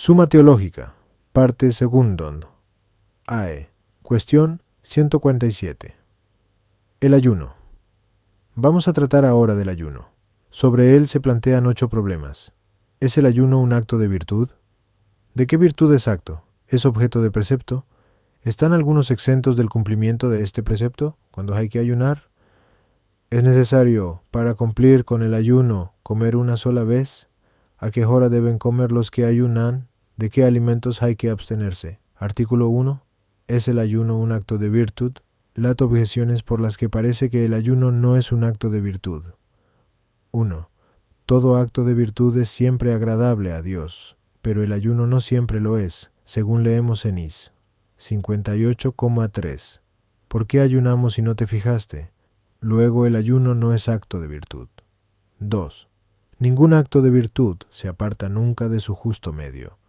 Suma teológica, parte segundon. AE. Cuestión 147. El ayuno. Vamos a tratar ahora del ayuno. Sobre él se plantean 8 problemas. ¿Es el ayuno un acto de virtud? ¿De qué virtud es acto? ¿Es objeto de precepto? ¿Están algunos exentos del cumplimiento de este precepto cuando hay que ayunar? ¿Es necesario, para cumplir con el ayuno, comer una sola vez? ¿A qué hora deben comer los que ayunan? ¿De qué alimentos hay que abstenerse? Artículo 1. ¿Es el ayuno un acto de virtud? Las objeciones por las que parece que el ayuno no es un acto de virtud. 1. Todo acto de virtud es siempre agradable a Dios, pero el ayuno no siempre lo es, según leemos en Is 58,3. ¿Por qué ayunamos si no te fijaste? Luego el ayuno no es acto de virtud. 2. Ningún acto de virtud se aparta nunca de su justo medio,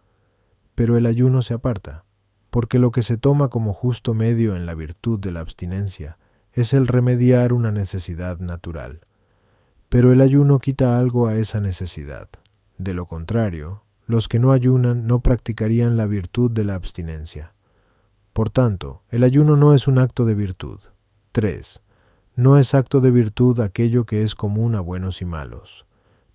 pero el ayuno se aparta, porque lo que se toma como justo medio en la virtud de la abstinencia es el remediar una necesidad natural. Pero el ayuno quita algo a esa necesidad. De lo contrario, los que no ayunan no practicarían la virtud de la abstinencia. Por tanto, el ayuno no es un acto de virtud. 3. No es acto de virtud aquello que es común a buenos y malos,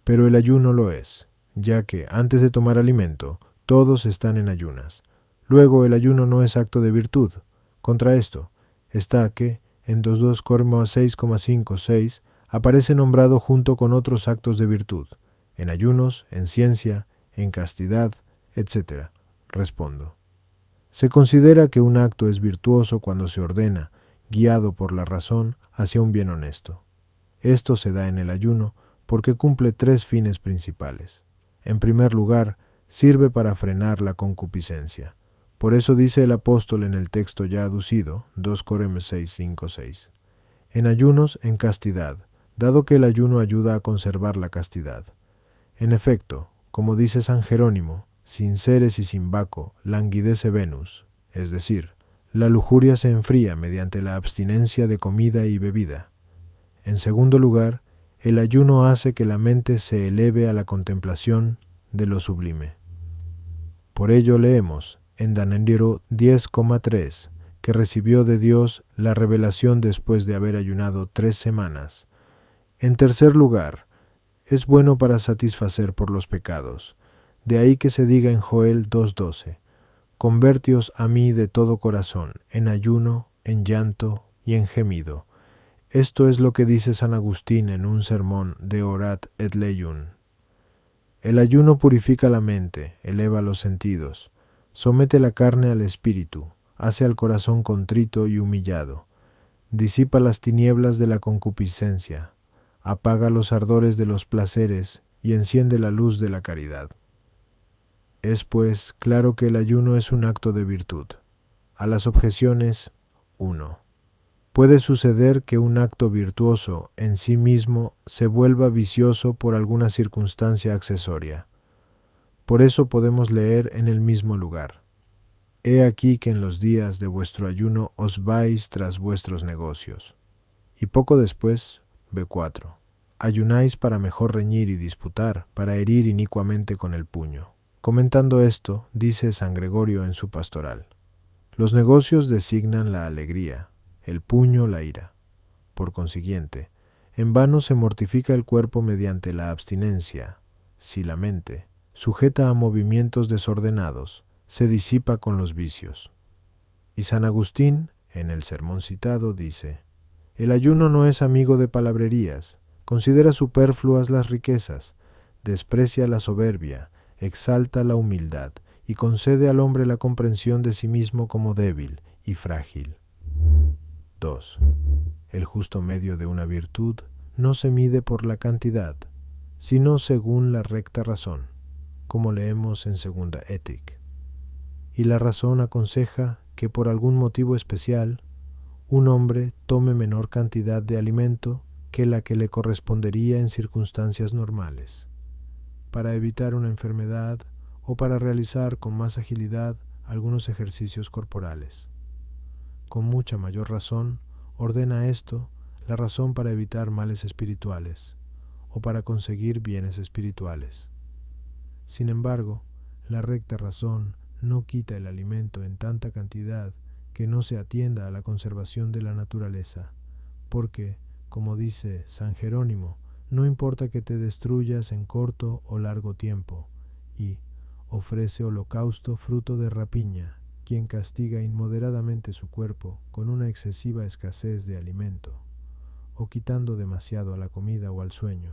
pero el ayuno lo es, ya que antes de tomar alimento, todos están en ayunas. Luego el ayuno no es acto de virtud. Contra esto está que, en 22,6,5,6, aparece nombrado junto con otros actos de virtud, en ayunos, en ciencia, en castidad, etc. Respondo. Se considera que un acto es virtuoso cuando se ordena, guiado por la razón, hacia un bien honesto. Esto se da en el ayuno porque cumple 3 fines principales. En primer lugar, sirve para frenar la concupiscencia. Por eso dice el apóstol en el texto ya aducido, 2 Corintios 6:5-6. En ayunos, en castidad, dado que el ayuno ayuda a conservar la castidad. En efecto, como dice San Jerónimo, sin Ceres y sin Baco languidece Venus, es decir, la lujuria se enfría mediante la abstinencia de comida y bebida. En segundo lugar, el ayuno hace que la mente se eleve a la contemplación de lo sublime. Por ello leemos en Daniel 10,3 que recibió de Dios la revelación después de haber ayunado 3 semanas. En tercer lugar, es bueno para satisfacer por los pecados. De ahí que se diga en Joel 2:12, convertíos a mí de todo corazón, en ayuno, en llanto y en gemido. Esto es lo que dice San Agustín en un sermón de Orat et Leyun. El ayuno purifica la mente, eleva los sentidos, somete la carne al espíritu, hace al corazón contrito y humillado, disipa las tinieblas de la concupiscencia, apaga los ardores de los placeres y enciende la luz de la caridad. Es pues claro que el ayuno es un acto de virtud. A las objeciones, 1. Puede suceder que un acto virtuoso en sí mismo se vuelva vicioso por alguna circunstancia accesoria. Por eso podemos leer en el mismo lugar: He aquí que en los días de vuestro ayuno os vais tras vuestros negocios. Y poco después, B4. Ayunáis para mejor reñir y disputar, para herir inicuamente con el puño. Comentando esto, dice San Gregorio en su pastoral: los negocios designan la alegría, el puño la ira. Por consiguiente, en vano se mortifica el cuerpo mediante la abstinencia, si la mente, sujeta a movimientos desordenados, se disipa con los vicios. Y San Agustín, en el sermón citado, dice: el ayuno no es amigo de palabrerías, considera superfluas las riquezas, desprecia la soberbia, exalta la humildad y concede al hombre la comprensión de sí mismo como débil y frágil. 2. El justo medio de una virtud no se mide por la cantidad, sino según la recta razón, como leemos en Segunda Ética. Y la razón aconseja que por algún motivo especial un hombre tome menor cantidad de alimento que la que le correspondería en circunstancias normales, para evitar una enfermedad o para realizar con más agilidad algunos ejercicios corporales. Con mucha mayor razón, ordena esto la razón para evitar males espirituales o para conseguir bienes espirituales. Sin embargo, La recta razón no quita el alimento en tanta cantidad que no se atienda a la conservación de la naturaleza, porque, como dice San Jerónimo, no importa que te destruyas en corto o largo tiempo, y ofrece holocausto fruto de rapiña quien castiga inmoderadamente su cuerpo con una excesiva escasez de alimento, o quitando demasiado a la comida o al sueño.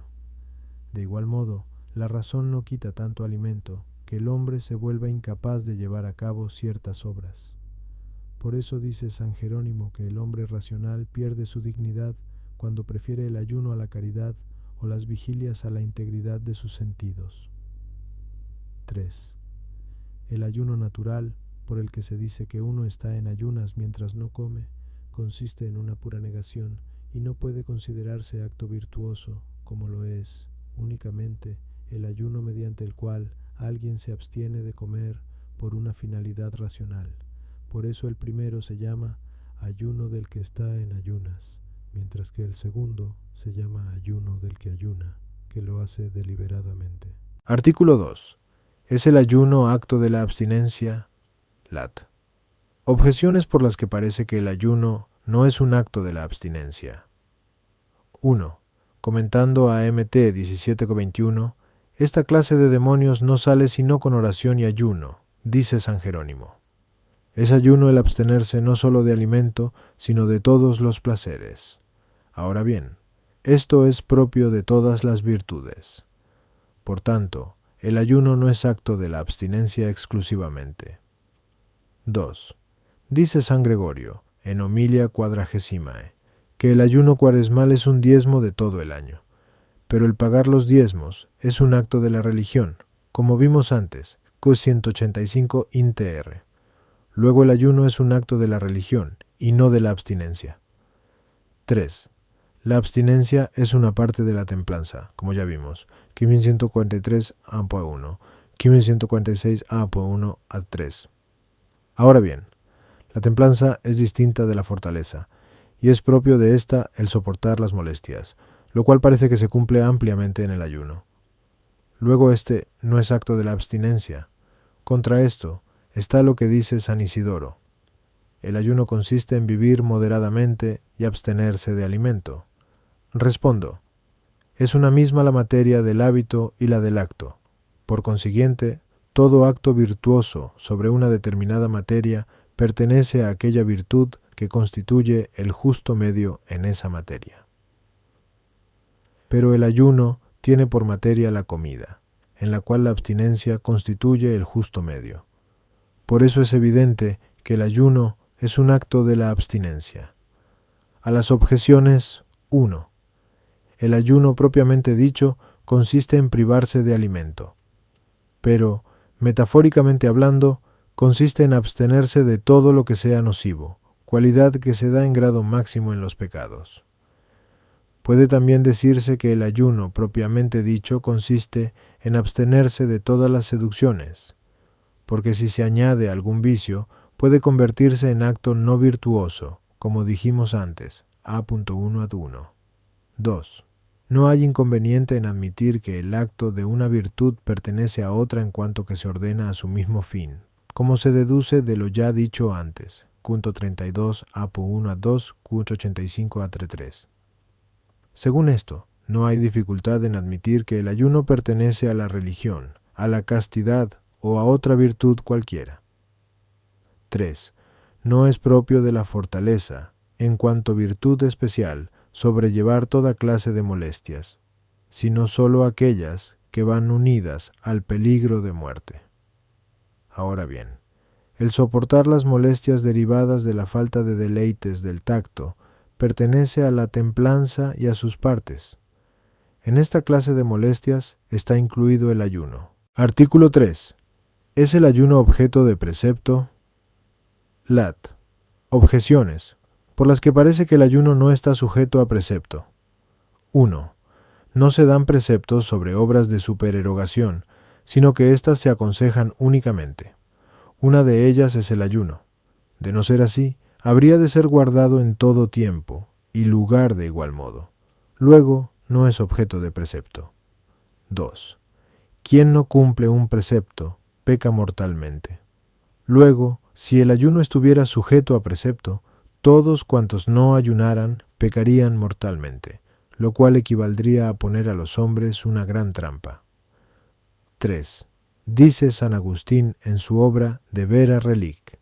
De igual modo, la razón no quita tanto alimento que el hombre se vuelva incapaz de llevar a cabo ciertas obras. Por eso dice San Jerónimo que el hombre racional pierde su dignidad cuando prefiere el ayuno a la caridad o las vigilias a la integridad de sus sentidos. 3. El ayuno natural, por el que se dice que uno está en ayunas mientras no come, consiste en una pura negación y no puede considerarse acto virtuoso, como lo es únicamente el ayuno mediante el cual alguien se abstiene de comer por una finalidad racional. Por eso el primero se llama ayuno del que está en ayunas, mientras que el segundo se llama ayuno del que ayuna, que lo hace deliberadamente. Artículo 2. ¿Es el ayuno acto de la abstinencia? Lat. Objeciones por las que parece que el ayuno no es un acto de la abstinencia. 1. Comentando a MT 17:21, esta clase de demonios no sale sino con oración y ayuno, dice San Jerónimo. Es ayuno el abstenerse no solo de alimento, sino de todos los placeres. Ahora bien, esto es propio de todas las virtudes. Por tanto, el ayuno no es acto de la abstinencia exclusivamente. 2. Dice San Gregorio, en Homilia Quadragesimae, que el ayuno cuaresmal es un diezmo de todo el año, pero el pagar los diezmos es un acto de la religión, como vimos antes, Q 185 INTR. Luego el ayuno es un acto de la religión y no de la abstinencia. 3. La abstinencia es una parte de la templanza, como ya vimos, Q 1143 A.1, Q 1146 A.1 a 3. Ahora bien, la templanza es distinta de la fortaleza, y es propio de ésta el soportar las molestias, lo cual parece que se cumple ampliamente en el ayuno. Luego este no es acto de la abstinencia. Contra esto está lo que dice San Isidoro. El ayuno consiste en vivir moderadamente y abstenerse de alimento. Respondo, es una misma la materia del hábito y la del acto. Por consiguiente, todo acto virtuoso sobre una determinada materia pertenece a aquella virtud que constituye el justo medio en esa materia. Pero el ayuno tiene por materia la comida, en la cual la abstinencia constituye el justo medio. Por eso es evidente que el ayuno es un acto de la abstinencia. A las objeciones, 1. El ayuno propiamente dicho consiste en privarse de alimento, pero, metafóricamente hablando, consiste en abstenerse de todo lo que sea nocivo, cualidad que se da en grado máximo en los pecados. Puede también decirse que el ayuno propiamente dicho consiste en abstenerse de todas las seducciones, porque si se añade algún vicio, puede convertirse en acto no virtuoso, como dijimos antes, A.1 ad 1. 2. No hay inconveniente en admitir que el acto de una virtud pertenece a otra en cuanto que se ordena a su mismo fin, como se deduce de lo ya dicho antes, punto 32 A.1 ad 2, punto 85 a 3. Según esto, no hay dificultad en admitir que el ayuno pertenece a la religión, a la castidad o a otra virtud cualquiera. 3. No es propio de la fortaleza, en cuanto virtud especial, sobrellevar toda clase de molestias, sino sólo aquellas que van unidas al peligro de muerte. Ahora bien, el soportar las molestias derivadas de la falta de deleites del tacto pertenece a la templanza y a sus partes. En esta clase de molestias está incluido el ayuno. Artículo 3. ¿Es el ayuno objeto de precepto? Lat. Objeciones, por las que parece que el ayuno no está sujeto a precepto. 1. No se dan preceptos sobre obras de supererogación, sino que éstas se aconsejan únicamente. Una de ellas es el ayuno. De no ser así, habría de ser guardado en todo tiempo y lugar de igual modo. Luego, no es objeto de precepto. 2. Quien no cumple un precepto peca mortalmente. Luego, si el ayuno estuviera sujeto a precepto, todos cuantos no ayunaran pecarían mortalmente, lo cual equivaldría a poner a los hombres una gran trampa. 3. Dice San Agustín en su obra De Vera Relic: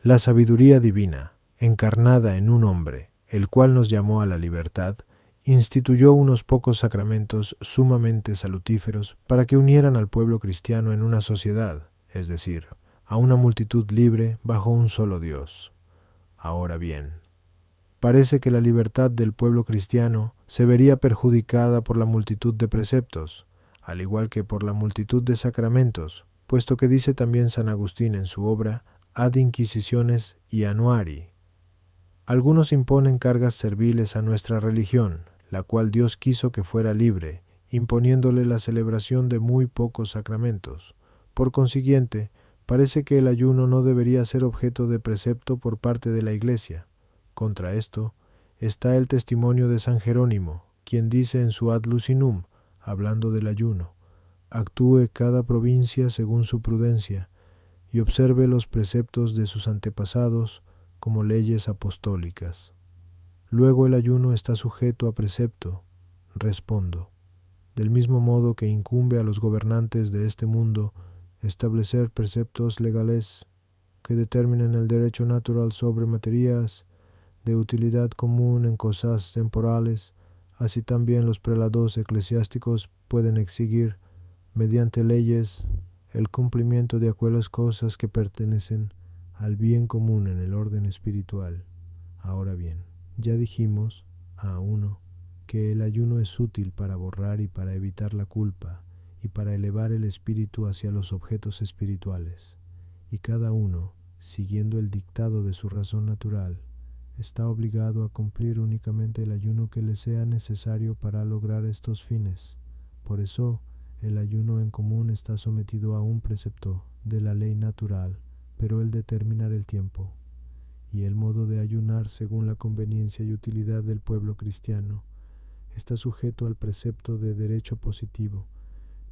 la sabiduría divina, encarnada en un hombre, el cual nos llamó a la libertad, instituyó unos pocos sacramentos sumamente salutíferos para que unieran al pueblo cristiano en una sociedad, es decir, a una multitud libre bajo un solo Dios. Ahora bien, parece que la libertad del pueblo cristiano se vería perjudicada por la multitud de preceptos, al igual que por la multitud de sacramentos, puesto que dice también San Agustín en su obra Ad Inquisitiones y Annuari: algunos imponen cargas serviles a nuestra religión, la cual Dios quiso que fuera libre, imponiéndole la celebración de muy pocos sacramentos. Por consiguiente, parece que el ayuno no debería ser objeto de precepto por parte de la Iglesia. Contra esto está el testimonio de San Jerónimo, quien dice en su Ad Lucinum, hablando del ayuno: actúe cada provincia según su prudencia, y observe los preceptos de sus antepasados como leyes apostólicas. Luego el ayuno está sujeto a precepto. Respondo: del mismo modo que incumbe a los gobernantes de este mundo establecer preceptos legales que determinen el derecho natural sobre materias de utilidad común en cosas temporales, así también los prelados eclesiásticos pueden exigir, mediante leyes, el cumplimiento de aquellas cosas que pertenecen al bien común en el orden espiritual. Ahora bien, ya dijimos, A1, que el ayuno es útil para borrar y para evitar la culpa y para elevar el espíritu hacia los objetos espirituales, y cada uno, siguiendo el dictado de su razón natural, está obligado a cumplir únicamente el ayuno que le sea necesario para lograr estos fines. Por eso, el ayuno en común está sometido a un precepto de la ley natural, pero el determinar el tiempo y el modo de ayunar según la conveniencia y utilidad del pueblo cristiano está sujeto al precepto de derecho positivo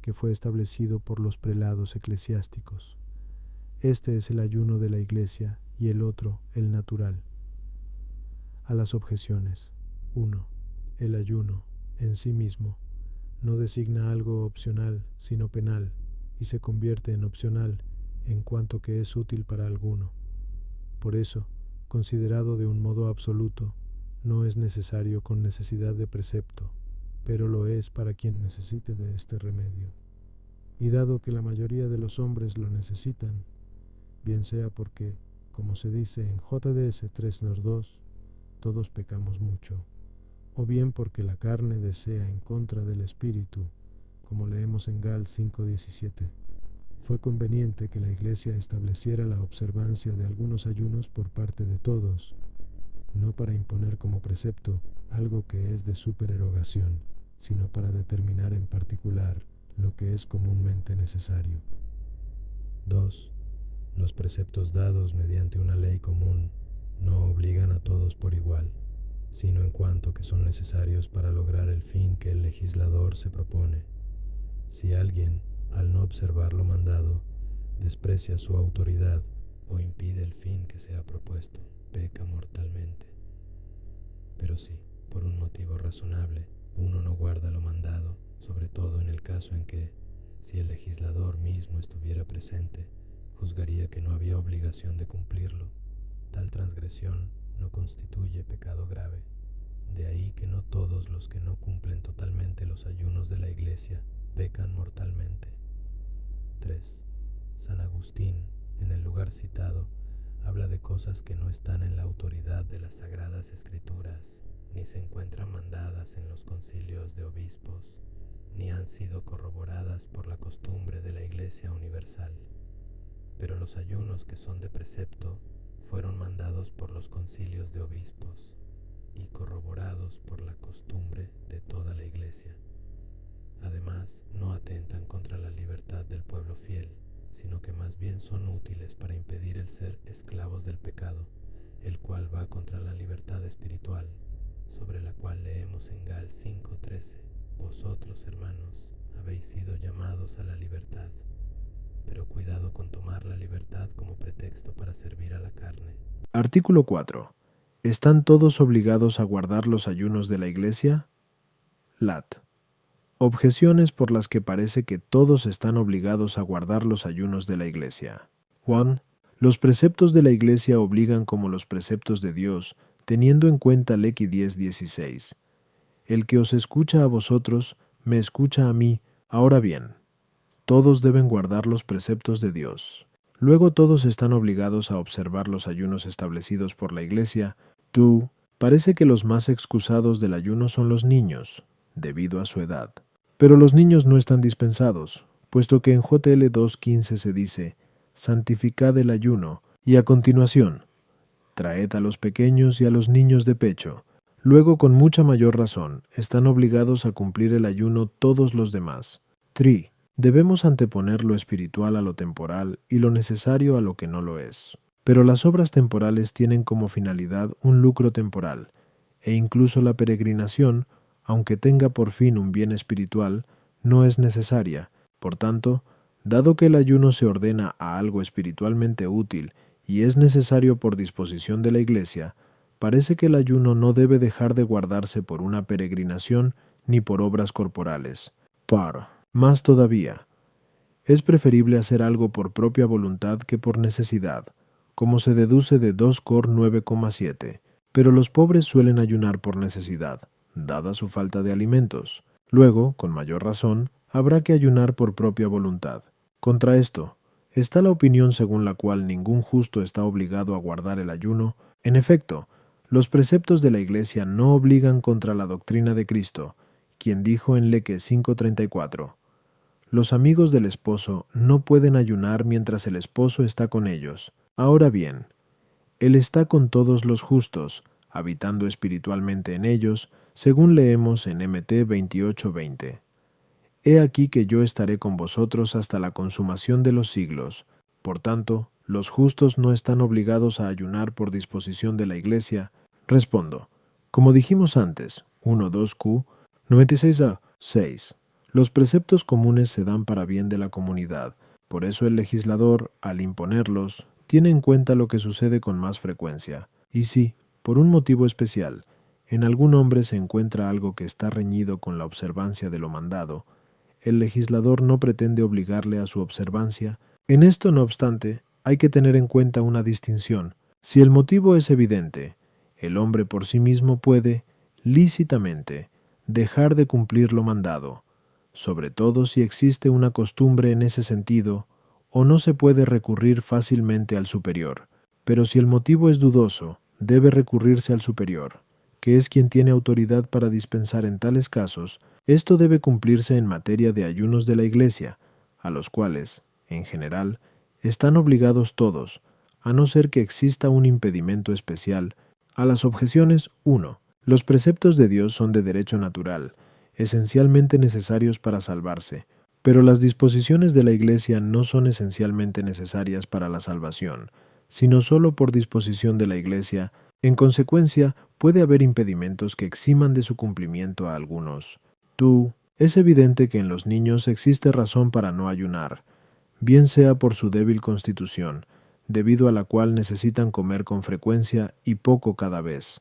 que fue establecido por los prelados eclesiásticos. Este es el ayuno de la Iglesia y el otro, el natural. A las objeciones. 1. El ayuno, en sí mismo, no designa algo opcional, sino penal, y se convierte en opcional en cuanto que es útil para alguno. Por eso, considerado de un modo absoluto, no es necesario con necesidad de precepto, pero lo es para quien necesite de este remedio. Y dado que la mayoría de los hombres lo necesitan, bien sea porque, como se dice en JDS 3.2, todos pecamos mucho, o bien porque la carne desea en contra del espíritu, como leemos en Gal 5.17. Fue conveniente que la Iglesia estableciera la observancia de algunos ayunos por parte de todos, no para imponer como precepto algo que es de supererogación, sino para determinar en particular lo que es comúnmente necesario. 2. Los preceptos dados mediante una ley común no obligan a todos por igual, sino en cuanto que son necesarios para lograr el fin que el legislador se propone. Si alguien, al no observar lo mandado, desprecia su autoridad o impide el fin que se ha propuesto, peca mortalmente. Pero si, por un motivo razonable, uno no guarda lo mandado, sobre todo en el caso en que, si el legislador mismo estuviera presente, juzgaría que no había obligación de cumplirlo, tal transgresión no constituye pecado grave. De ahí que no todos los que no cumplen totalmente los ayunos de la Iglesia pecan mortalmente. 3. San Agustín, en el lugar citado, habla de cosas que no están en la autoridad de las Sagradas Escrituras, ni se encuentran mandadas en los concilios de obispos, ni han sido corroboradas por la costumbre de la Iglesia universal. Pero los ayunos que son de precepto fueron mandados por los concilios de obispos y corroborados por la costumbre de toda la Iglesia. Además, no atentan contra la libertad del pueblo fiel, sino que más bien son útiles para impedir el ser esclavos del pecado, el cual va contra la libertad espiritual, sobre la cual leemos en Gal 5.13: vosotros, hermanos, habéis sido llamados a la libertad. pero cuidado con tomar la libertad como pretexto para servir a la carne. Artículo 4. ¿Están todos obligados a guardar los ayunos de la Iglesia? Lat. Objeciones por las que parece que todos están obligados a guardar los ayunos de la Iglesia. 1. Los preceptos de la Iglesia obligan como los preceptos de Dios, teniendo en cuenta Lequi 10:16. El que os escucha a vosotros, me escucha a mí. Ahora bien, todos deben guardar los preceptos de Dios. Luego todos están obligados a observar los ayunos establecidos por la Iglesia. Tú, parece que los más excusados del ayuno son los niños, debido a su edad. Pero los niños no están dispensados, puesto que en JL 2:15 se dice, santificad el ayuno, y a continuación, traed a los pequeños y a los niños de pecho. Luego, con mucha mayor razón, están obligados a cumplir el ayuno todos los demás. 3. Debemos anteponer lo espiritual a lo temporal y lo necesario a lo que no lo es. Pero las obras temporales tienen como finalidad un lucro temporal, e incluso la peregrinación, aunque tenga por fin un bien espiritual, no es necesaria. Por tanto, dado que el ayuno se ordena a algo espiritualmente útil y es necesario por disposición de la Iglesia, parece que el ayuno no debe dejar de guardarse por una peregrinación ni por obras corporales. Más todavía, es preferible hacer algo por propia voluntad que por necesidad, como se deduce de 2 Cor 9,7. Pero los pobres suelen ayunar por necesidad, dada su falta de alimentos. Luego, con mayor razón, habrá que ayunar por propia voluntad. Contra esto, está la opinión según la cual ningún justo está obligado a guardar el ayuno. En efecto, los preceptos de la Iglesia no obligan contra la doctrina de Cristo, quien dijo en Leque 5:34, los amigos del esposo no pueden ayunar mientras el esposo está con ellos. Ahora bien, Él está con todos los justos, habitando espiritualmente en ellos, según leemos en MT 28:20. He aquí que yo estaré con vosotros hasta la consumación de los siglos. Por tanto, los justos no están obligados a ayunar por disposición de la Iglesia. Respondo, como dijimos antes, 1.2Q, 96a, 6. Los preceptos comunes se dan para bien de la comunidad. Por eso el legislador, al imponerlos, tiene en cuenta lo que sucede con más frecuencia. Y si, por un motivo especial, en algún hombre se encuentra algo que está reñido con la observancia de lo mandado, el legislador no pretende obligarle a su observancia. En esto, no obstante, hay que tener en cuenta una distinción. Si el motivo es evidente, el hombre por sí mismo puede, lícitamente, dejar de cumplir lo mandado, sobre todo si existe una costumbre en ese sentido, o no se puede recurrir fácilmente al superior. Pero si el motivo es dudoso, debe recurrirse al superior, que es quien tiene autoridad para dispensar en tales casos. Esto debe cumplirse en materia de ayunos de la Iglesia, a los cuales, en general, están obligados todos, a no ser que exista un impedimento especial. A las objeciones, 1. Los preceptos de Dios son de derecho natural, esencialmente necesarios para salvarse, pero las disposiciones de la Iglesia no son esencialmente necesarias para la salvación, sino solo por disposición de la Iglesia. En consecuencia, puede haber impedimentos que eximan de su cumplimiento a algunos. Es evidente que en los niños existe razón para no ayunar, bien sea por su débil constitución, debido a la cual necesitan comer con frecuencia y poco cada vez,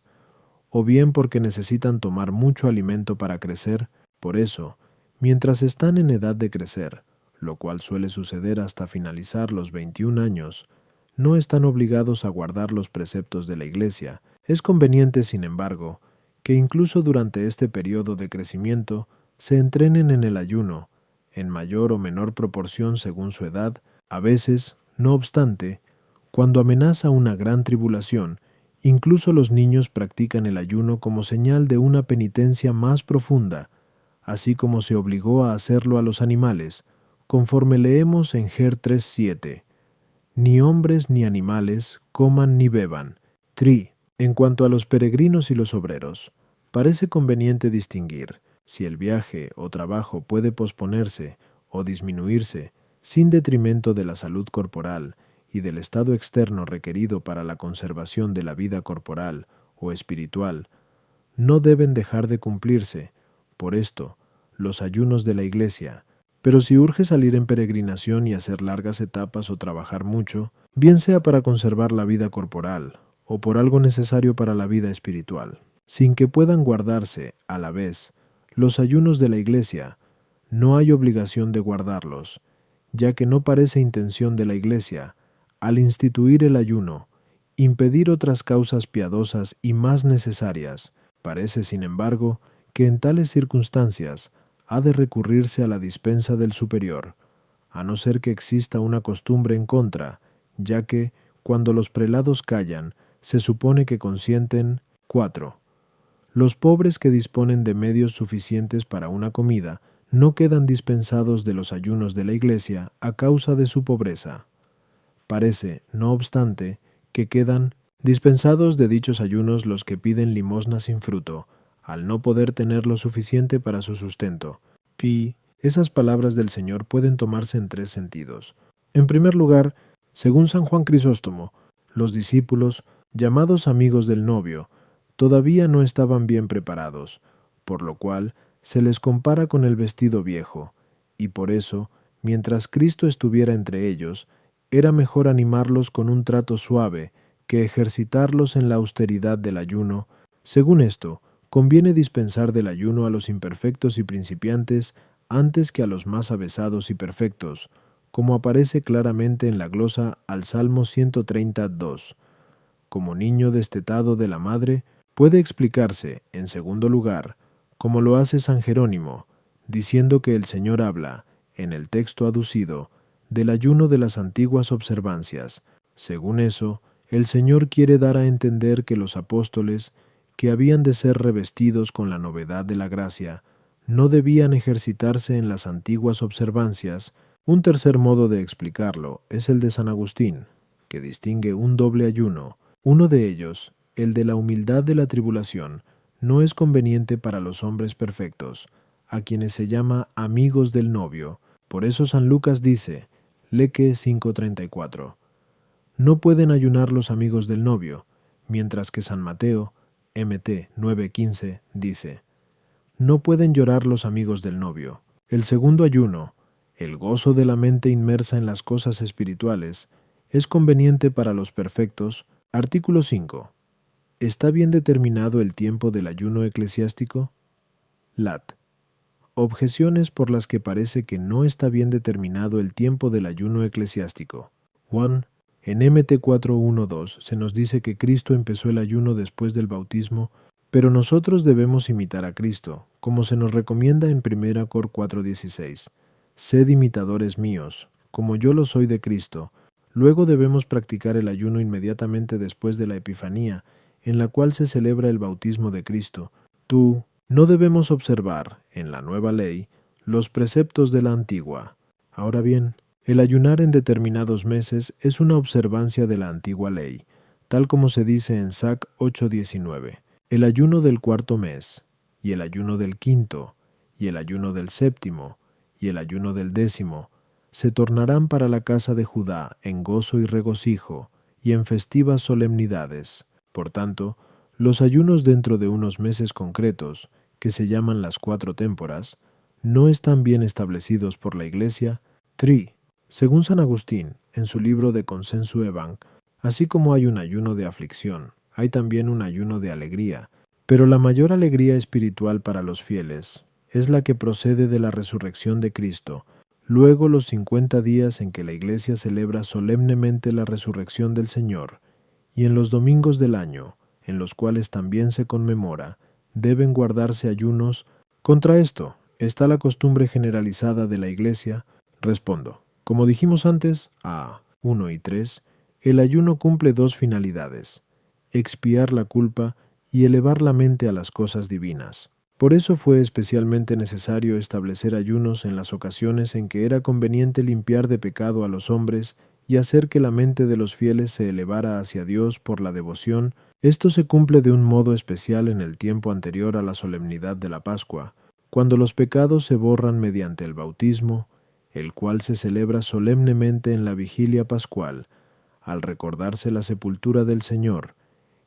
o bien porque necesitan tomar mucho alimento para crecer. Por eso, mientras están en edad de crecer, lo cual suele suceder hasta finalizar los 21 años, no están obligados a guardar los preceptos de la Iglesia. Es conveniente, sin embargo, que incluso durante este periodo de crecimiento se entrenen en el ayuno, en mayor o menor proporción según su edad. A veces, no obstante, cuando amenaza una gran tribulación, incluso los niños practican el ayuno como señal de una penitencia más profunda, así como se obligó a hacerlo a los animales, conforme leemos en Ger 3:7. Ni hombres ni animales coman ni beban. En cuanto a los peregrinos y los obreros, parece conveniente distinguir si el viaje o trabajo puede posponerse o disminuirse sin detrimento de la salud corporal y del estado externo requerido para la conservación de la vida corporal o espiritual. No deben dejar de cumplirse. Por esto, los ayunos de la Iglesia, Pero si urge salir en peregrinación y hacer largas etapas o trabajar mucho, bien sea para conservar la vida corporal o por algo necesario para la vida espiritual, sin que puedan guardarse, a la vez, los ayunos de la Iglesia, no hay obligación de guardarlos, ya que no parece intención de la Iglesia, al instituir el ayuno, impedir otras causas piadosas y más necesarias. Parece, sin embargo, que en tales circunstancias ha de recurrirse a la dispensa del superior, a no ser que exista una costumbre en contra, ya que, cuando los prelados callan, se supone que consienten. 4. Los pobres que disponen de medios suficientes para una comida no quedan dispensados de los ayunos de la Iglesia a causa de su pobreza. Parece, no obstante, que quedan dispensados de dichos ayunos los que piden limosna sin fruto, al no poder tener lo suficiente para su sustento. Esas palabras del Señor pueden tomarse en 3 sentidos. En primer lugar, según San Juan Crisóstomo, los discípulos, llamados amigos del novio, todavía no estaban bien preparados, por lo cual se les compara con el vestido viejo, y por eso, mientras Cristo estuviera entre ellos, era mejor animarlos con un trato suave que ejercitarlos en la austeridad del ayuno. Según esto, conviene dispensar del ayuno a los imperfectos y principiantes antes que a los más avesados y perfectos, como aparece claramente en la glosa al Salmo 132. Como niño destetado de la madre, puede explicarse, en segundo lugar, como lo hace San Jerónimo, diciendo que el Señor habla, en el texto aducido, del ayuno de las antiguas observancias. Según eso, el Señor quiere dar a entender que los apóstoles, que habían de ser revestidos con la novedad de la gracia, no debían ejercitarse en las antiguas observancias. Un tercer modo de explicarlo es el de San Agustín, que distingue un doble ayuno. Uno de ellos, el de la humildad de la tribulación, no es conveniente para los hombres perfectos, a quienes se llama amigos del novio. Por eso San Lucas dice, Leque 5:34, no pueden ayunar los amigos del novio, mientras que San Mateo, Mt 9:15, dice, no pueden llorar los amigos del novio. El segundo ayuno, el gozo de la mente inmersa en las cosas espirituales, es conveniente para los perfectos. Artículo 5. ¿Está bien determinado el tiempo del ayuno eclesiástico? Lat. Objeciones por las que parece que no está bien determinado el tiempo del ayuno eclesiástico. 1. En Mt 4:1-2 se nos dice que Cristo empezó el ayuno después del bautismo, pero nosotros debemos imitar a Cristo, como se nos recomienda en 1 Cor 4:16. Sed imitadores míos, como yo lo soy de Cristo. Luego debemos practicar el ayuno inmediatamente después de la Epifanía, en la cual se celebra el bautismo de Cristo. No debemos observar, en la nueva ley, los preceptos de la antigua. Ahora bien, el ayunar en determinados meses es una observancia de la antigua ley, tal como se dice en Sac 8:19. El ayuno del 4.º mes, y el ayuno del 5.º, y el ayuno del 7.º, y el ayuno del 10.º, se tornarán para la casa de Judá en gozo y regocijo, y en festivas solemnidades. Por tanto, los ayunos dentro de unos meses concretos, que se llaman las 4 témporas, no están bien establecidos por la Iglesia. 3. Según San Agustín, en su libro de Consensu Evang, así como hay un ayuno de aflicción, hay también un ayuno de alegría, pero la mayor alegría espiritual para los fieles es la que procede de la resurrección de Cristo. Luego los 50 días en que la Iglesia celebra solemnemente la resurrección del Señor, y en los domingos del año, en los cuales también se conmemora, deben guardarse ayunos. Contra esto está la costumbre generalizada de la Iglesia. Respondo. Como dijimos antes, a 1 y 3, el ayuno cumple 2 finalidades: expiar la culpa y elevar la mente a las cosas divinas. Por eso fue especialmente necesario establecer ayunos en las ocasiones en que era conveniente limpiar de pecado a los hombres y hacer que la mente de los fieles se elevara hacia Dios por la devoción. Esto se cumple de un modo especial en el tiempo anterior a la solemnidad de la Pascua, cuando los pecados se borran mediante el bautismo, el cual se celebra solemnemente en la vigilia pascual, al recordarse la sepultura del Señor,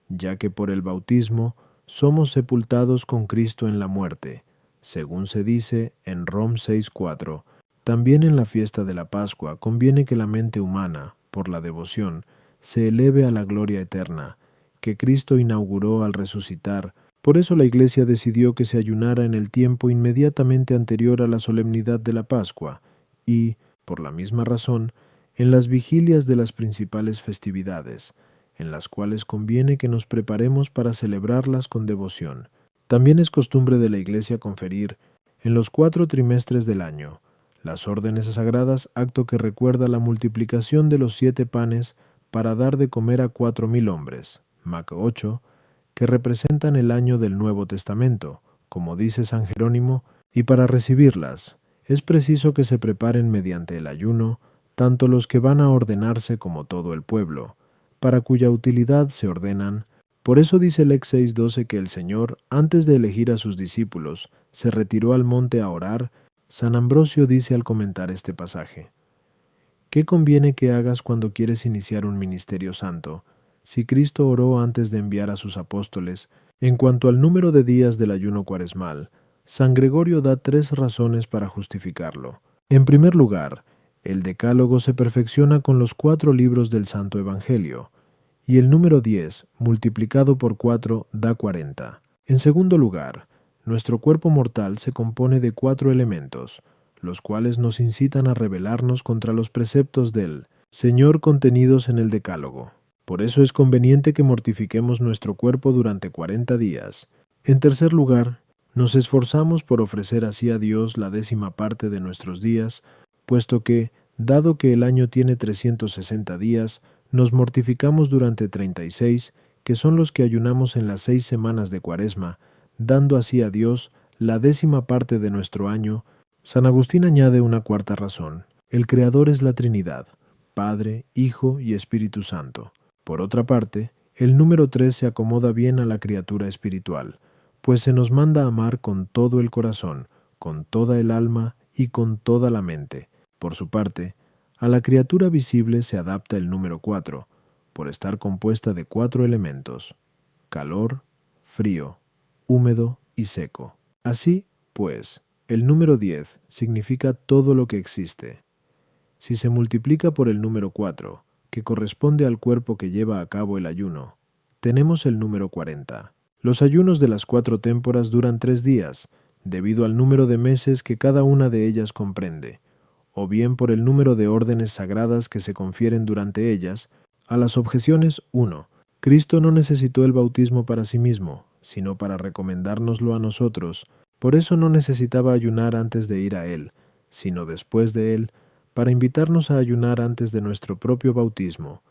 ya que por el bautismo somos sepultados con Cristo en la muerte, según se dice en Rom 6:4. También en la fiesta de la Pascua conviene que la mente humana, por la devoción, se eleve a la gloria eterna, que Cristo inauguró al resucitar. Por eso la Iglesia decidió que se ayunara en el tiempo inmediatamente anterior a la solemnidad de la Pascua y, por la misma razón, en las vigilias de las principales festividades, en las cuales conviene que nos preparemos para celebrarlas con devoción. También es costumbre de la Iglesia conferir, en los 4 trimestres del año, las órdenes sagradas, acto que recuerda la multiplicación de los 7 panes para dar de comer a 4.000 hombres, Mac 8, que representan el año del Nuevo Testamento, como dice San Jerónimo, y para recibirlas es preciso que se preparen mediante el ayuno, tanto los que van a ordenarse como todo el pueblo, para cuya utilidad se ordenan. Por eso dice el Ex 6:12 que el Señor, antes de elegir a sus discípulos, se retiró al monte a orar. San Ambrosio dice al comentar este pasaje: ¿qué conviene que hagas cuando quieres iniciar un ministerio santo? Si Cristo oró antes de enviar a sus apóstoles, en cuanto al número de días del ayuno cuaresmal, San Gregorio da 3 razones para justificarlo. En primer lugar, el Decálogo se perfecciona con los 4 libros del Santo Evangelio, y el número 10, multiplicado por 4, da 40. En segundo lugar, nuestro cuerpo mortal se compone de 4 elementos, los cuales nos incitan a rebelarnos contra los preceptos del Señor contenidos en el Decálogo. Por eso es conveniente que mortifiquemos nuestro cuerpo durante 40 días. En tercer lugar, nos esforzamos por ofrecer así a Dios la 10ª parte de nuestros días, puesto que, dado que el año tiene 360 días, nos mortificamos durante 36, que son los que ayunamos en las 6 semanas de Cuaresma, dando así a Dios la 10ª parte de nuestro año. San Agustín añade una cuarta razón: el Creador es la Trinidad, Padre, Hijo y Espíritu Santo. Por otra parte, el número 3 se acomoda bien a la criatura espiritual, pues se nos manda amar con todo el corazón, con toda el alma y con toda la mente. Por su parte, a la criatura visible se adapta el número 4, por estar compuesta de 4 elementos: calor, frío, húmedo y seco. Así, pues, el número 10 significa todo lo que existe. Si se multiplica por el número 4, que corresponde al cuerpo que lleva a cabo el ayuno, tenemos el número 40. Los ayunos de las 4 témporas duran 3 días, debido al número de meses que cada una de ellas comprende, o bien por el número de órdenes sagradas que se confieren durante ellas. A las objeciones 1. Cristo no necesitó el bautismo para sí mismo, sino para recomendárnoslo a nosotros. Por eso no necesitaba ayunar antes de ir a Él, sino después de Él, para invitarnos a ayunar antes de nuestro propio bautismo.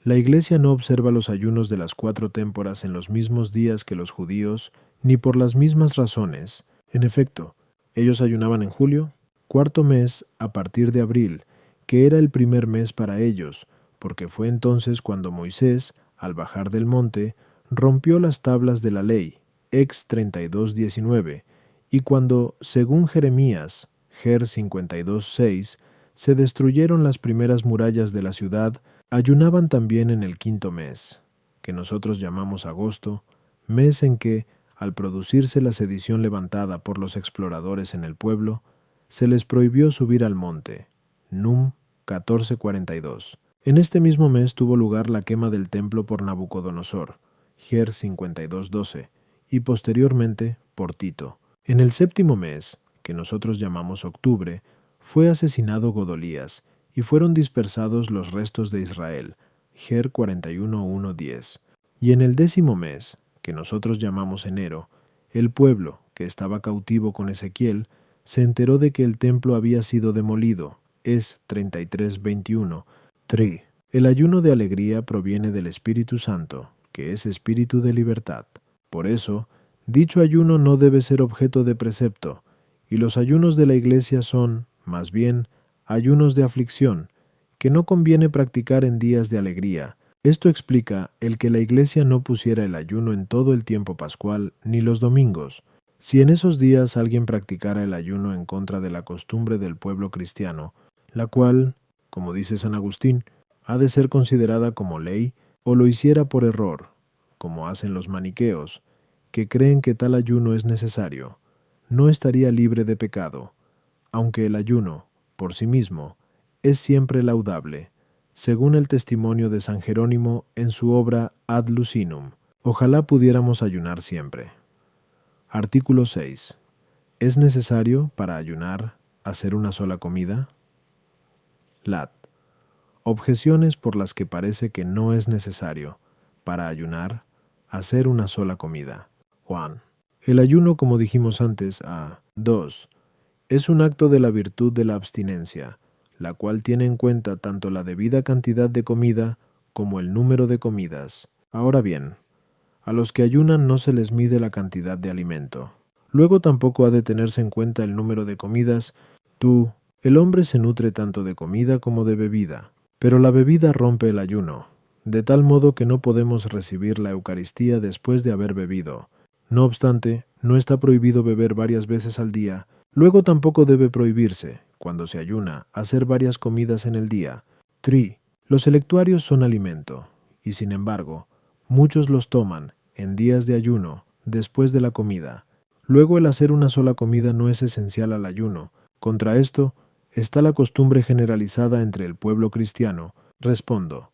La Iglesia no observa los ayunos de las 4 témporas en los mismos días que los judíos, ni por las mismas razones. En efecto, ellos ayunaban en julio, 4º mes a partir de abril, que era el primer mes para ellos, porque fue entonces cuando Moisés, al bajar del monte, rompió las tablas de la ley, Ex 32:19, y cuando, según Jeremías, Ger 52:6, se destruyeron las primeras murallas de la ciudad, ayunaban también en el 5º mes, que nosotros llamamos agosto, mes en que, al producirse la sedición levantada por los exploradores en el pueblo, se les prohibió subir al monte. Num 14:42. En este mismo mes tuvo lugar la quema del templo por Nabucodonosor, Ger 52:12, y posteriormente por Tito. En el 7º mes, que nosotros llamamos octubre, fue asesinado Godolías, y fueron dispersados los restos de Israel, Ger 41:1-10. Y en el 10º mes, que nosotros llamamos enero, el pueblo, que estaba cautivo con Ezequiel, se enteró de que el templo había sido demolido, es 33:21. El ayuno de alegría proviene del Espíritu Santo, que es espíritu de libertad. Por eso, dicho ayuno no debe ser objeto de precepto, y los ayunos de la Iglesia son, más bien, ayunos de aflicción, que no conviene practicar en días de alegría. Esto explica el que la Iglesia no pusiera el ayuno en todo el tiempo pascual ni los domingos. Si en esos días alguien practicara el ayuno en contra de la costumbre del pueblo cristiano, la cual, como dice San Agustín, ha de ser considerada como ley, o lo hiciera por error, como hacen los maniqueos, que creen que tal ayuno es necesario, no estaría libre de pecado. aunque el ayuno, por sí mismo, es siempre laudable, según el testimonio de San Jerónimo en su obra Ad Lucinum. Ojalá pudiéramos ayunar siempre. Artículo 6. ¿Es necesario, para ayunar, hacer una sola comida? Lat. Objeciones por las que parece que no es necesario, para ayunar, hacer una sola comida. Juan. El ayuno, como dijimos antes, a 2. Es un acto de la virtud de la abstinencia, la cual tiene en cuenta tanto la debida cantidad de comida como el número de comidas. Ahora bien, a los que ayunan no se les mide la cantidad de alimento. Luego tampoco ha de tenerse en cuenta el número de comidas. El hombre se nutre tanto de comida como de bebida, pero la bebida rompe el ayuno, de tal modo que no podemos recibir la Eucaristía después de haber bebido. No obstante, no está prohibido beber varias veces al día. Luego tampoco debe prohibirse, cuando se ayuna, hacer varias comidas en el día. Los electuarios son alimento, y sin embargo, muchos los toman, en días de ayuno, después de la comida. Luego el hacer una sola comida no es esencial al ayuno. Contra esto, está la costumbre generalizada entre el pueblo cristiano. Respondo.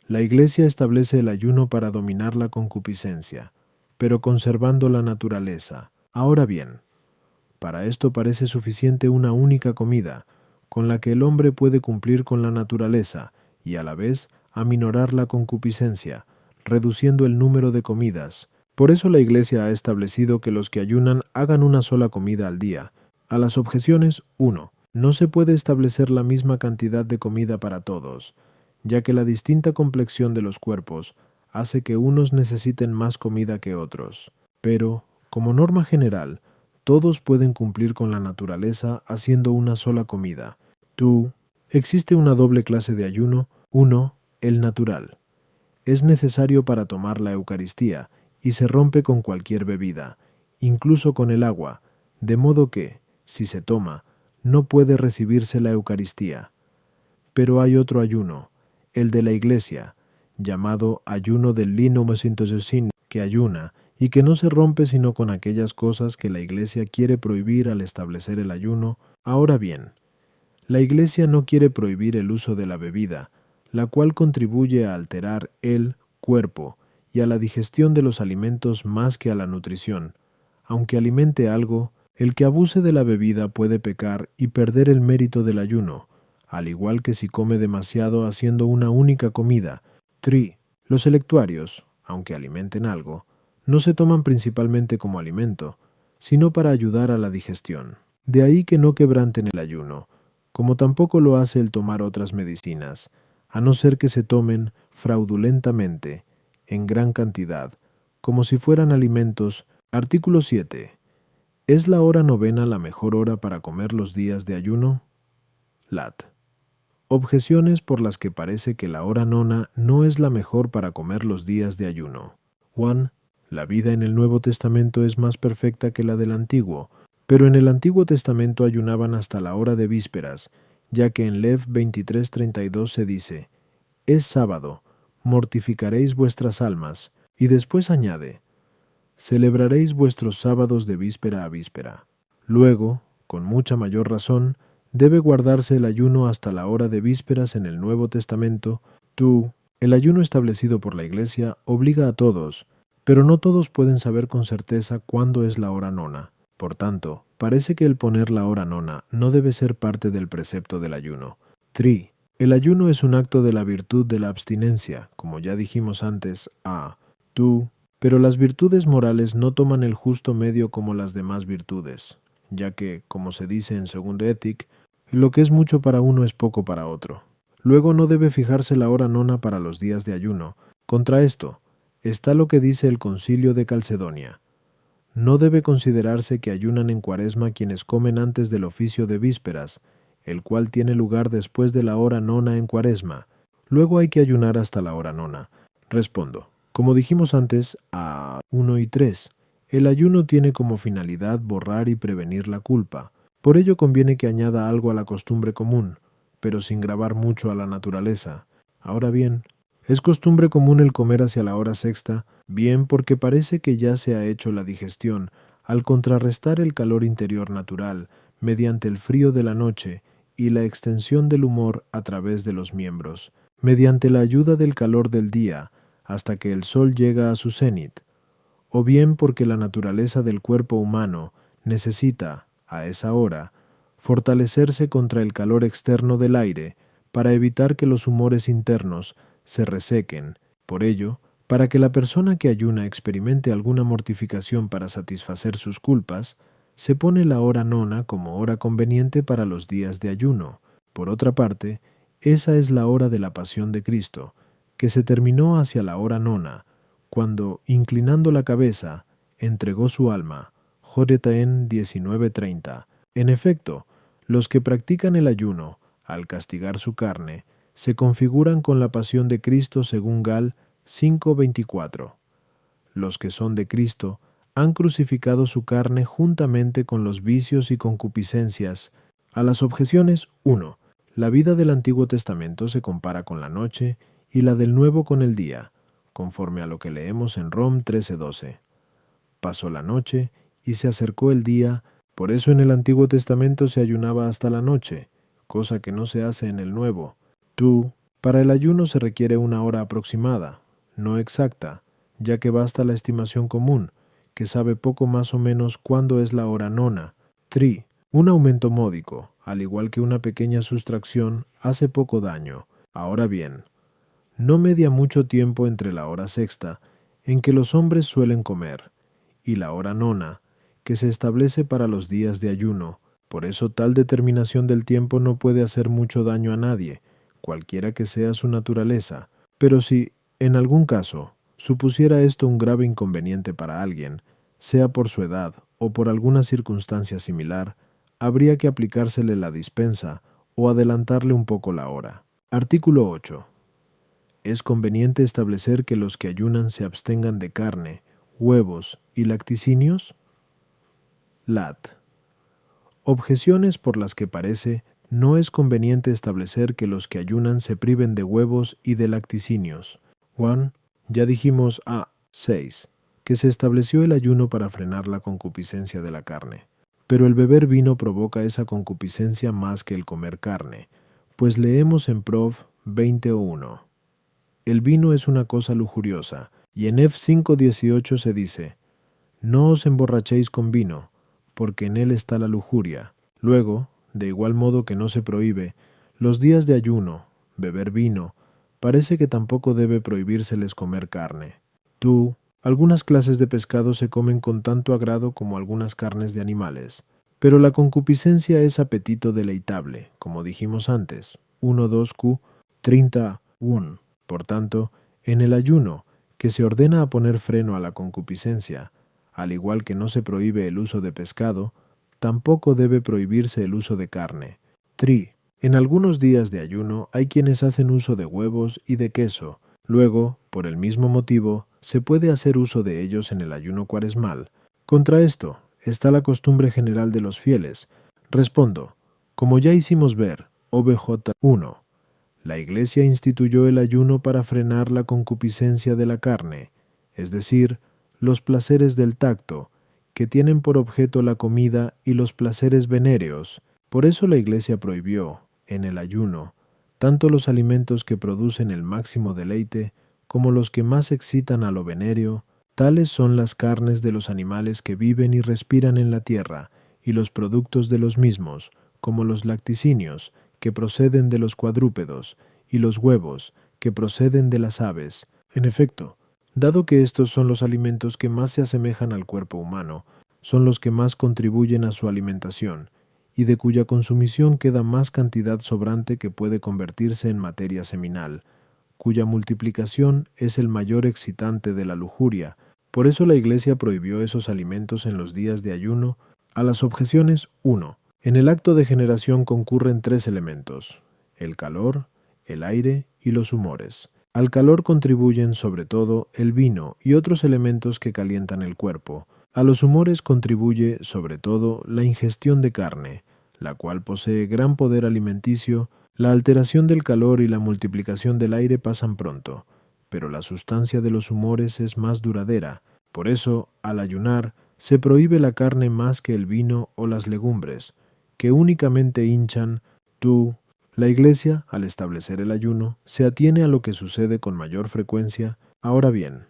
La Iglesia establece el ayuno para dominar la concupiscencia, pero conservando la naturaleza. Ahora bien, para esto parece suficiente una única comida, con la que el hombre puede cumplir con la naturaleza y a la vez aminorar la concupiscencia, reduciendo el número de comidas. Por eso la Iglesia ha establecido que los que ayunan hagan una sola comida al día. A las objeciones, 1. No se puede establecer la misma cantidad de comida para todos, ya que la distinta complexión de los cuerpos hace que unos necesiten más comida que otros. Pero, como norma general, todos pueden cumplir con la naturaleza haciendo una sola comida. Existe una doble clase de ayuno. 1. El natural. Es necesario para tomar la Eucaristía y se rompe con cualquier bebida, incluso con el agua, de modo que, si se toma, no puede recibirse la Eucaristía. Pero hay otro ayuno, el de la Iglesia, llamado ayuno del Linomosintososin, que ayuna y que no se rompe sino con aquellas cosas que la Iglesia quiere prohibir al establecer el ayuno. Ahora bien, la Iglesia no quiere prohibir el uso de la bebida, la cual contribuye a alterar el cuerpo y a la digestión de los alimentos más que a la nutrición. Aunque alimente algo, el que abuse de la bebida puede pecar y perder el mérito del ayuno, al igual que si come demasiado haciendo una única comida. Los electuarios, aunque alimenten algo, no se toman principalmente como alimento, sino para ayudar a la digestión. De ahí que no quebranten el ayuno, como tampoco lo hace el tomar otras medicinas, a no ser que se tomen fraudulentamente, en gran cantidad, como si fueran alimentos. Artículo 7. ¿Es la hora novena la mejor hora para comer los días de ayuno? Lat. Objeciones por las que parece que la hora nona no es la mejor para comer los días de ayuno. La vida en el Nuevo Testamento es más perfecta que la del Antiguo, pero en el Antiguo Testamento ayunaban hasta la hora de vísperas, ya que en Lev 23:32 se dice: «Es sábado, mortificaréis vuestras almas», y después añade: «Celebraréis vuestros sábados de víspera a víspera». Luego, con mucha mayor razón, debe guardarse el ayuno hasta la hora de vísperas en el Nuevo Testamento. El ayuno establecido por la Iglesia obliga a todos, pero no todos pueden saber con certeza cuándo es la hora nona. Por tanto, parece que el poner la hora nona no debe ser parte del precepto del ayuno. El ayuno es un acto de la virtud de la abstinencia, como ya dijimos antes, pero las virtudes morales no toman el justo medio como las demás virtudes, ya que, como se dice en Segundo Étic, lo que es mucho para uno es poco para otro. Luego no debe fijarse la hora nona para los días de ayuno. Contra esto está lo que dice el Concilio de Calcedonia. No debe considerarse que ayunan en Cuaresma quienes comen antes del oficio de vísperas, el cual tiene lugar después de la hora nona en Cuaresma. Luego hay que ayunar hasta la hora nona. Respondo. Como dijimos antes, a 1 y 3, el ayuno tiene como finalidad borrar y prevenir la culpa. Por ello conviene que añada algo a la costumbre común, pero sin gravar mucho a la naturaleza. Ahora bien, es costumbre común el comer hacia la hora sexta, bien porque parece que ya se ha hecho la digestión, al contrarrestar el calor interior natural, mediante el frío de la noche y la extensión del humor a través de los miembros, mediante la ayuda del calor del día, hasta que el sol llega a su cenit, o bien porque la naturaleza del cuerpo humano necesita, a esa hora, fortalecerse contra el calor externo del aire para evitar que los humores internos se resequen. Por ello, para que la persona que ayuna experimente alguna mortificación para satisfacer sus culpas, se pone la hora nona como hora conveniente para los días de ayuno. Por otra parte, esa es la hora de la pasión de Cristo, que se terminó hacia la hora nona, cuando, inclinando la cabeza, entregó su alma. Joretaen 19:30. En efecto, los que practican el ayuno, al castigar su carne, se configuran con la pasión de Cristo según Gal 5:24. Los que son de Cristo han crucificado su carne juntamente con los vicios y concupiscencias. A las objeciones, 1. La vida del Antiguo Testamento se compara con la noche y la del Nuevo con el día, conforme a lo que leemos en Rom 13:12. Pasó la noche y se acercó el día, por eso en el Antiguo Testamento se ayunaba hasta la noche, cosa que no se hace en el Nuevo. Para el ayuno se requiere una hora aproximada, no exacta, ya que basta la estimación común, que sabe poco más o menos cuándo es la hora nona. Un aumento módico, al igual que una pequeña sustracción, hace poco daño. Ahora bien, no media mucho tiempo entre la hora sexta, en que los hombres suelen comer, y la hora nona, que se establece para los días de ayuno. Por eso tal determinación del tiempo no puede hacer mucho daño a nadie, cualquiera que sea su naturaleza. Pero si, en algún caso, supusiera esto un grave inconveniente para alguien, sea por su edad o por alguna circunstancia similar, habría que aplicársele la dispensa o adelantarle un poco la hora. Artículo 8. Es conveniente establecer que los que ayunan se abstengan de carne, huevos y lacticinios. Lat. Objeciones por las que parece no es conveniente establecer que los que ayunan se priven de huevos y de lacticinios. 1. Ya dijimos a 6, que se estableció el ayuno para frenar la concupiscencia de la carne. Pero el beber vino provoca esa concupiscencia más que el comer carne, pues leemos en Prov 20:1. El vino es una cosa lujuriosa, y en Ef 5:18 se dice, no os emborrachéis con vino, porque en él está la lujuria. Luego, de igual modo que no se prohíbe, los días de ayuno, beber vino, parece que tampoco debe prohibírseles comer carne. Algunas clases de pescado se comen con tanto agrado como algunas carnes de animales, pero la concupiscencia es apetito deleitable, como dijimos antes, 1:2 30:1. Por tanto, en el ayuno, que se ordena a poner freno a la concupiscencia, al igual que no se prohíbe el uso de pescado, tampoco debe prohibirse el uso de carne. En algunos días de ayuno hay quienes hacen uso de huevos y de queso. Luego, por el mismo motivo, se puede hacer uso de ellos en el ayuno cuaresmal. Contra esto está la costumbre general de los fieles. Respondo, como ya hicimos ver, OBJ 1. La Iglesia instituyó el ayuno para frenar la concupiscencia de la carne, es decir, los placeres del tacto, que tienen por objeto la comida y los placeres venéreos. Por eso la Iglesia prohibió, en el ayuno, tanto los alimentos que producen el máximo deleite como los que más excitan a lo venéreo. Tales son las carnes de los animales que viven y respiran en la tierra, y los productos de los mismos, como los lacticinios, que proceden de los cuadrúpedos, y los huevos, que proceden de las aves. En efecto, dado que estos son los alimentos que más se asemejan al cuerpo humano, son los que más contribuyen a su alimentación, y de cuya consumición queda más cantidad sobrante que puede convertirse en materia seminal, cuya multiplicación es el mayor excitante de la lujuria. Por eso la Iglesia prohibió esos alimentos en los días de ayuno. A las objeciones, 1. En el acto de generación concurren 3 elementos: el calor, el aire y los humores. Al calor contribuyen sobre todo el vino y otros elementos que calientan el cuerpo. A los humores contribuye sobre todo la ingestión de carne, la cual posee gran poder alimenticio. La alteración del calor y la multiplicación del aire pasan pronto, pero la sustancia de los humores es más duradera. Por eso, al ayunar, se prohíbe la carne más que el vino o las legumbres, que únicamente hinchan. La Iglesia, al establecer el ayuno, se atiene a lo que sucede con mayor frecuencia. Ahora bien,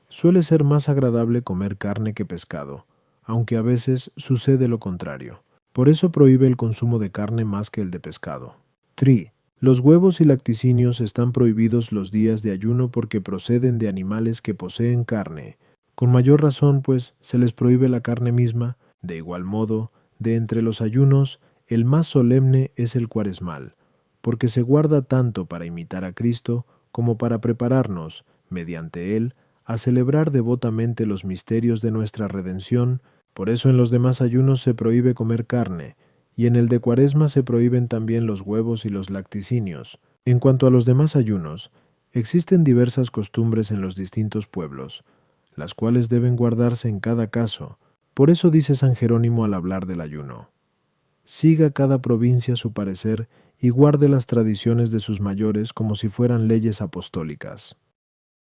suele ser más agradable comer carne que pescado, aunque a veces sucede lo contrario. Por eso prohíbe el consumo de carne más que el de pescado. 3. Los huevos y lacticinios están prohibidos los días de ayuno porque proceden de animales que poseen carne. Con mayor razón, pues, se les prohíbe la carne misma. De igual modo, de entre los ayunos, el más solemne es el cuaresmal, porque se guarda tanto para imitar a Cristo como para prepararnos, mediante él, a celebrar devotamente los misterios de nuestra redención. Por eso en los demás ayunos se prohíbe comer carne, y en el de Cuaresma se prohíben también los huevos y los lacticinios. En cuanto a los demás ayunos, existen diversas costumbres en los distintos pueblos, las cuales deben guardarse en cada caso. Por eso dice San Jerónimo al hablar del ayuno: siga cada provincia su parecer y guarde las tradiciones de sus mayores como si fueran leyes apostólicas.